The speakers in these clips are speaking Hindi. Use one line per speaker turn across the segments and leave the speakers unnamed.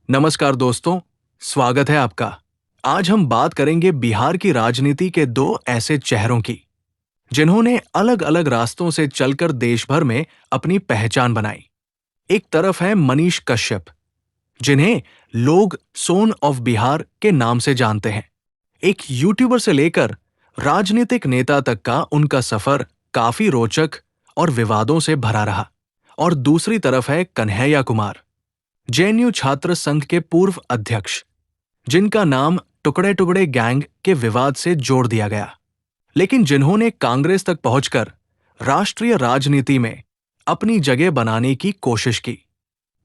नमस्कार दोस्तों, स्वागत है आपका। आज हम बात करेंगे बिहार की राजनीति के दो ऐसे चेहरों की जिन्होंने अलग अलग रास्तों से चलकर देश भर में अपनी पहचान बनाई। एक तरफ है मनीष कश्यप, जिन्हें लोग सोन ऑफ बिहार के नाम से जानते हैं। एक यूट्यूबर से लेकर राजनीतिक नेता तक का उनका सफर काफी रोचक और विवादों से भरा रहा। और दूसरी तरफ है कन्हैया कुमार, जेएनयू छात्र संघ के पूर्व अध्यक्ष, जिनका नाम टुकड़े टुकड़े गैंग के विवाद से जोड़ दिया गया, लेकिन जिन्होंने कांग्रेस तक पहुंचकर राष्ट्रीय राजनीति में अपनी जगह बनाने की कोशिश की।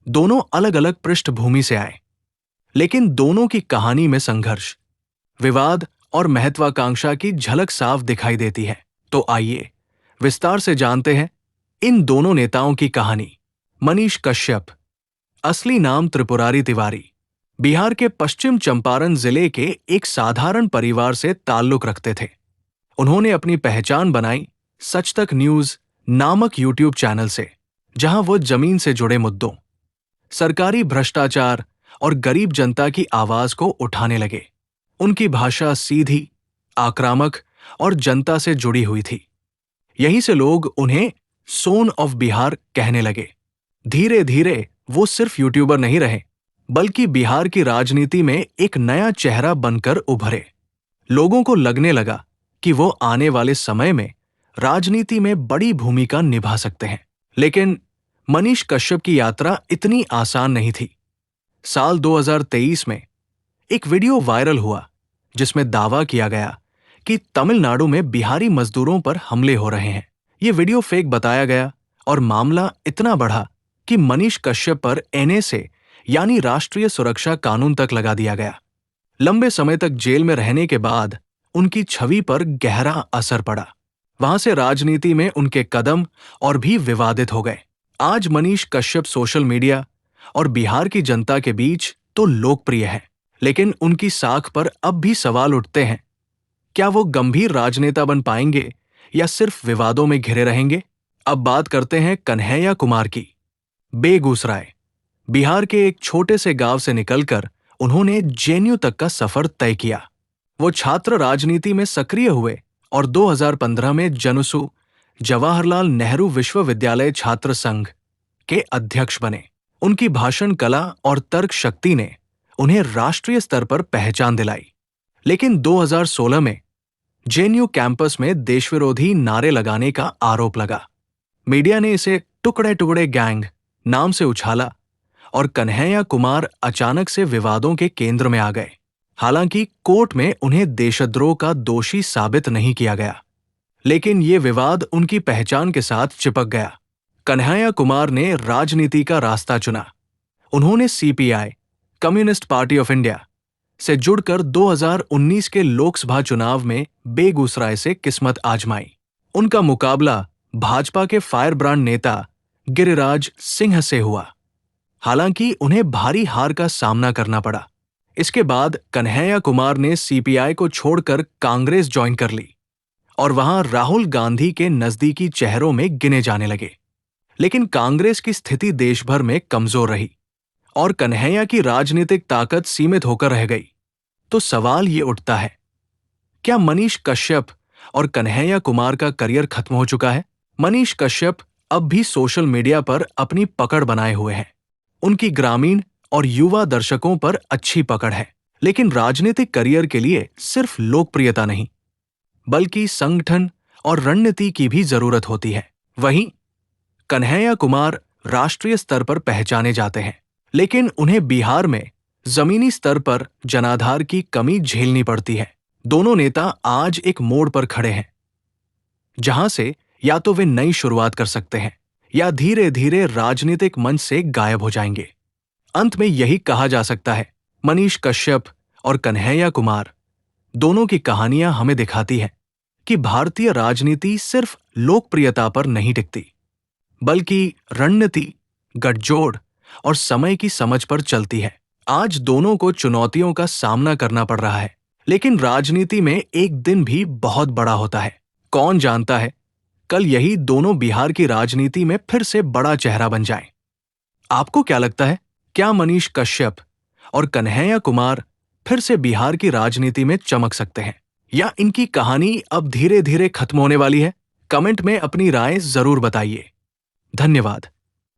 दोनों अलग अलग पृष्ठभूमि से आए, लेकिन दोनों की कहानी में संघर्ष, विवाद और महत्वाकांक्षा की झलक साफ दिखाई देती है। तो आइए विस्तार से जानते हैं इन दोनों नेताओं की कहानी। मनीष कश्यप, असली नाम त्रिपुरारी तिवारी, बिहार के पश्चिम चंपारण जिले के एक साधारण परिवार से ताल्लुक रखते थे। उन्होंने अपनी पहचान बनाई सच तक न्यूज नामक यूट्यूब चैनल से, जहां वो जमीन से जुड़े मुद्दों, सरकारी भ्रष्टाचार और गरीब जनता की आवाज को उठाने लगे। उनकी भाषा सीधी, आक्रामक और जनता से जुड़ी हुई थी। यहीं से लोग उन्हें सोन ऑफ बिहार कहने लगे। धीरे धीरे वो सिर्फ यूट्यूबर नहीं रहे, बल्कि बिहार की राजनीति में एक नया चेहरा बनकर उभरे। लोगों को लगने लगा कि वो आने वाले समय में राजनीति में बड़ी भूमिका निभा सकते हैं। लेकिन मनीष कश्यप की यात्रा इतनी आसान नहीं थी। साल 2023 में एक वीडियो वायरल हुआ जिसमें दावा किया गया कि तमिलनाडु में बिहारी मजदूरों पर हमले हो रहे हैं। ये वीडियो फेक बताया गया और मामला इतना बढ़ा कि मनीष कश्यप पर एनएसए यानी राष्ट्रीय सुरक्षा कानून तक लगा दिया गया। लंबे समय तक जेल में रहने के बाद उनकी छवि पर गहरा असर पड़ा। वहां से राजनीति में उनके कदम और भी विवादित हो गए। आज मनीष कश्यप सोशल मीडिया और बिहार की जनता के बीच तो लोकप्रिय है, लेकिन उनकी साख पर अब भी सवाल उठते हैं। क्या वो गंभीर राजनेता बन पाएंगे या सिर्फ विवादों में घिरे रहेंगे? अब बात करते हैं कन्हैया कुमार की। बेगूसराय, बिहार के एक छोटे से गांव से निकलकर उन्होंने जेएनयू तक का सफर तय किया। वो छात्र राजनीति में सक्रिय हुए और 2015 में जनसु जवाहरलाल नेहरू विश्वविद्यालय छात्र संघ के अध्यक्ष बने। उनकी भाषण कला और तर्क शक्ति ने उन्हें राष्ट्रीय स्तर पर पहचान दिलाई। लेकिन 2016 में जेएनयू कैंपस में देशविरोधी नारे लगाने का आरोप लगा। मीडिया ने इसे टुकड़े टुकड़े गैंग नाम से उछाला और कन्हैया कुमार अचानक से विवादों के केंद्र में आ गए। हालांकि कोर्ट में उन्हें देशद्रोह का दोषी साबित नहीं किया गया, लेकिन ये विवाद उनकी पहचान के साथ चिपक गया। कन्हैया कुमार ने राजनीति का रास्ता चुना। उन्होंने CPI, communist party of India से जुड़कर 2019 के लोकसभा चुनाव में बेगूसराय से किस्मत आजमाई। उनका मुकाबला भाजपा के फायरब्रांड नेता गिरिराज सिंह से हुआ। हालांकि उन्हें भारी हार का सामना करना पड़ा। इसके बाद कन्हैया कुमार ने सीपीआई को छोड़कर कांग्रेस ज्वाइन कर ली और वहां राहुल गांधी के नजदीकी चेहरों में गिने जाने लगे। लेकिन कांग्रेस की स्थिति देश भर में कमजोर रही और कन्हैया की राजनीतिक ताकत सीमित होकर रह गई। तो सवाल ये उठता है, क्या मनीष कश्यप और कन्हैया कुमार का करियर खत्म हो चुका है? मनीष कश्यप अब भी सोशल मीडिया पर अपनी पकड़ बनाए हुए हैं। उनकी ग्रामीण और युवा दर्शकों पर अच्छी पकड़ है, लेकिन राजनीतिक करियर के लिए सिर्फ लोकप्रियता नहीं, बल्कि संगठन और रणनीति की भी जरूरत होती है। वहीं कन्हैया कुमार राष्ट्रीय स्तर पर पहचाने जाते हैं, लेकिन उन्हें बिहार में जमीनी स्तर पर जनाधार की कमी झेलनी पड़ती है। दोनों नेता आज एक मोड़ पर खड़े हैं, जहां से या तो वे नई शुरुआत कर सकते हैं या धीरे धीरे राजनीतिक मंच से गायब हो जाएंगे। अंत में यही कहा जा सकता है, मनीष कश्यप और कन्हैया कुमार दोनों की कहानियां हमें दिखाती हैं कि भारतीय राजनीति सिर्फ लोकप्रियता पर नहीं टिकती, बल्कि रणनीति, गठजोड़ और समय की समझ पर चलती है। आज दोनों को चुनौतियों का सामना करना पड़ रहा है, लेकिन राजनीति में एक दिन भी बहुत बड़ा होता है। कौन जानता है, कल यही दोनों बिहार की राजनीति में फिर से बड़ा चेहरा बन जाएं। आपको क्या लगता है, क्या मनीष कश्यप और कन्हैया कुमार फिर से बिहार की राजनीति में चमक सकते हैं, या इनकी कहानी अब धीरे धीरे खत्म होने वाली है? कमेंट में अपनी राय जरूर बताइए। धन्यवाद।